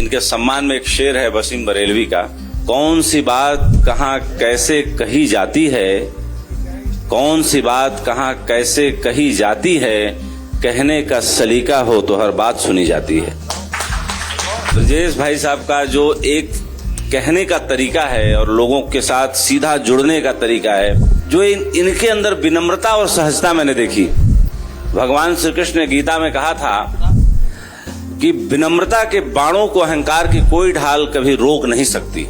इनके सम्मान में एक शेर है वसीम बरेलवी का। कौन सी बात कहाँ कैसे कही जाती है, कौन सी बात कहाँ कैसे कही जाती है, कहने का सलीका हो तो हर बात सुनी जाती है। ब्रजेश भाई साहब का जो एक कहने का तरीका है और लोगों के साथ सीधा जुड़ने का तरीका है, जो इनके अंदर विनम्रता और सहजता मैंने देखी। भगवान श्री कृष्ण ने गीता में कहा था कि विनम्रता के बाणों को अहंकार की कोई ढाल कभी रोक नहीं सकती।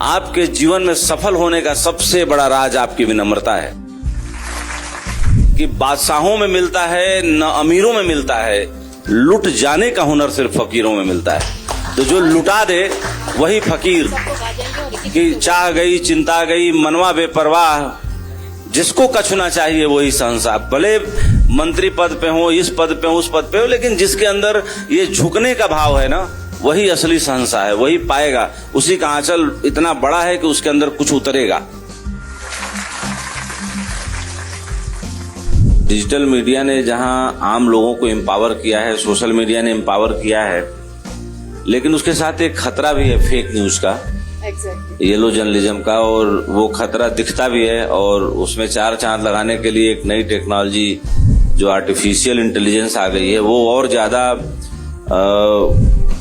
आपके जीवन में सफल होने का सबसे बड़ा राज आपकी विनम्रता है कि बादशाहों में मिलता है न अमीरों में मिलता है, लुट जाने का हुनर सिर्फ फकीरों में मिलता है। तो जो लुटा दे वही फकीर, कि चाह गई चिंता गई मनवा बेपरवाह, जिसको कछुना चाहिए वही सहनसा। भले मंत्री पद पे हो, इस पद पे हो, उस पद पे हो, लेकिन जिसके अंदर ये झुकने का भाव है ना, वही असली सहनसा है, वही पाएगा। उसी का आंचल इतना बड़ा है कि उसके अंदर कुछ उतरेगा। डिजिटल मीडिया ने जहां आम लोगों को एम्पावर किया है, सोशल मीडिया ने एम्पावर किया है, लेकिन उसके साथ एक खतरा भी है फेक न्यूज का, येलो जर्नलिज्म का, और वो खतरा दिखता भी है। और उसमें चार चांद लगाने के लिए एक नई टेक्नोलॉजी जो आर्टिफिशियल इंटेलिजेंस आ गई है, वो और ज्यादा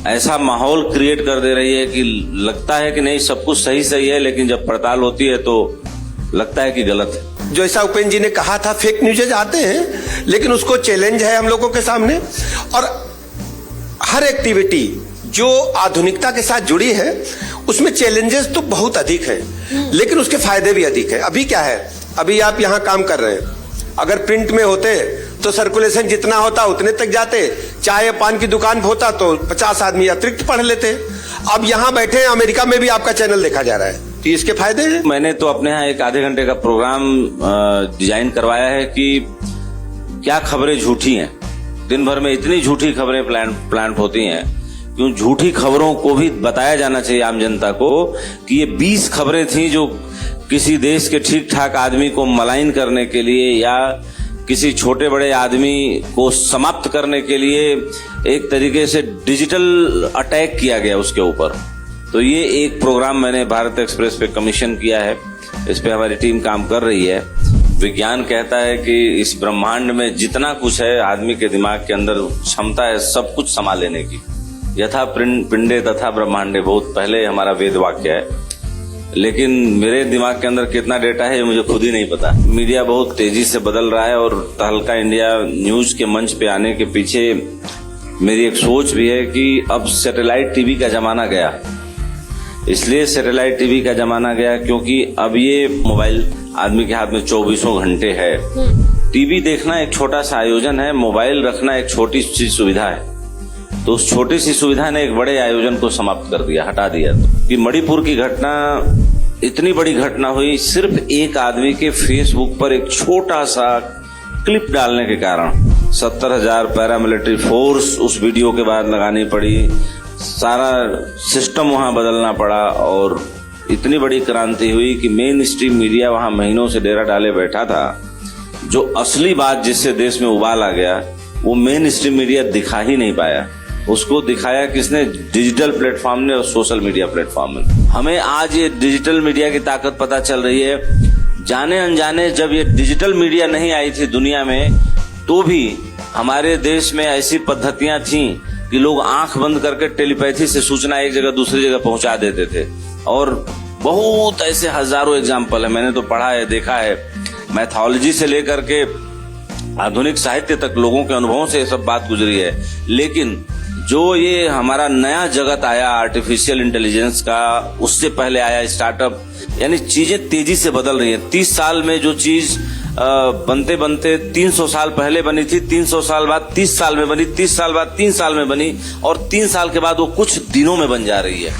ऐसा माहौल क्रिएट कर दे रही है कि लगता है कि नहीं सब कुछ सही सही है, लेकिन जब पड़ताल होती है तो लगता है कि गलत है। जो ऐसा उपेंद्र जी ने कहा था, फेक न्यूज़ आते हैं, लेकिन उसको चैलेंज है हम लोगों के सामने। और हर एक्टिविटी जो आधुनिकता के साथ जुड़ी है उसमें चैलेंजेस तो बहुत अधिक है, लेकिन उसके फायदे भी अधिक है। अभी क्या है, अभी आप यहाँ काम कर रहे हैं, अगर प्रिंट में होते तो सर्कुलेशन जितना होता उतने तक जाते, चाय पान की दुकान होता तो 50 आदमी अतिरिक्त पढ़ लेते। अब यहाँ बैठे हैं, अमेरिका में भी आपका चैनल देखा जा रहा है, तो इसके फायदे हैं। मैंने तो अपने यहाँ एक आधे घंटे का प्रोग्राम डिजाइन करवाया है कि क्या खबरें झूठी हैं। दिन भर में इतनी झूठी खबरें प्लांट होती हैं, क्यों झूठी खबरों को भी बताया जाना चाहिए आम जनता को कि ये 20 खबरें थी जो किसी देश के ठीक ठाक आदमी को मलाइन करने के लिए या किसी छोटे बड़े आदमी को समाप्त करने के लिए एक तरीके से डिजिटल अटैक किया गया उसके ऊपर। तो ये एक प्रोग्राम मैंने भारत एक्सप्रेस पे कमीशन किया है, इस पे हमारी टीम काम कर रही है। विज्ञान कहता है कि इस ब्रह्मांड में जितना कुछ है, आदमी के दिमाग के अंदर क्षमता है सब कुछ समा लेने की। यथा पिंडे तथा ब्रह्मांडे, बहुत पहले हमारा वेद वाक्य है, लेकिन मेरे दिमाग के अंदर कितना डेटा है ये मुझे खुद ही नहीं पता। मीडिया बहुत तेजी से बदल रहा है और तहलका इंडिया न्यूज के मंच पे आने के पीछे मेरी एक सोच भी है कि अब सैटेलाइट टीवी का जमाना गया। इसलिए सैटेलाइट टीवी का जमाना गया क्योंकि अब ये मोबाइल आदमी के हाथ में 24 घंटे है। टीवी देखना एक छोटा सा आयोजन है, मोबाइल रखना एक छोटी सी सुविधा है। तो उस छोटी सी सुविधा ने एक बड़े आयोजन को समाप्त कर दिया, हटा दिया। कि मणिपुर की घटना इतनी बड़ी घटना हुई सिर्फ एक आदमी के फेसबुक पर एक छोटा सा क्लिप डालने के कारण। 70,000 पैरामिलिट्री फोर्स उस वीडियो के बाद लगानी पड़ी, सारा सिस्टम वहां बदलना पड़ा और इतनी बड़ी क्रांति हुई कि मेन स्ट्रीम मीडिया वहां महीनों से डेरा डाले बैठा था। जो असली बात जिससे देश में उबाल आ गया वो मेन स्ट्रीम मीडिया दिखा ही नहीं पाया। उसको दिखाया किसने? डिजिटल प्लेटफॉर्म ने और सोशल मीडिया प्लेटफॉर्म ने। हमें आज ये डिजिटल मीडिया की ताकत पता चल रही है। जाने अनजाने जब ये डिजिटल मीडिया नहीं आई थी दुनिया में, तो भी हमारे देश में ऐसी पद्धतियां थीं कि लोग आंख बंद करके टेलीपैथी से सूचना एक जगह दूसरी जगह पहुंचा देते थे। और बहुत ऐसे हजारों एग्जाम्पल है, मैंने तो पढ़ा है, देखा है। मैथोलॉजी से लेकर के आधुनिक साहित्य तक लोगों के अनुभवों से ये सब बात गुजरी है। लेकिन जो ये हमारा नया जगत आया आर्टिफिशियल इंटेलिजेंस का, उससे पहले आया स्टार्टअप, यानी चीजें तेजी से बदल रही है। 30 साल में जो चीज बनते बनते 300 साल पहले बनी थी, 300 साल बाद 30 साल में बनी, 30 साल बाद 3 साल में बनी, और 3 साल के बाद वो कुछ दिनों में बन जा रही है।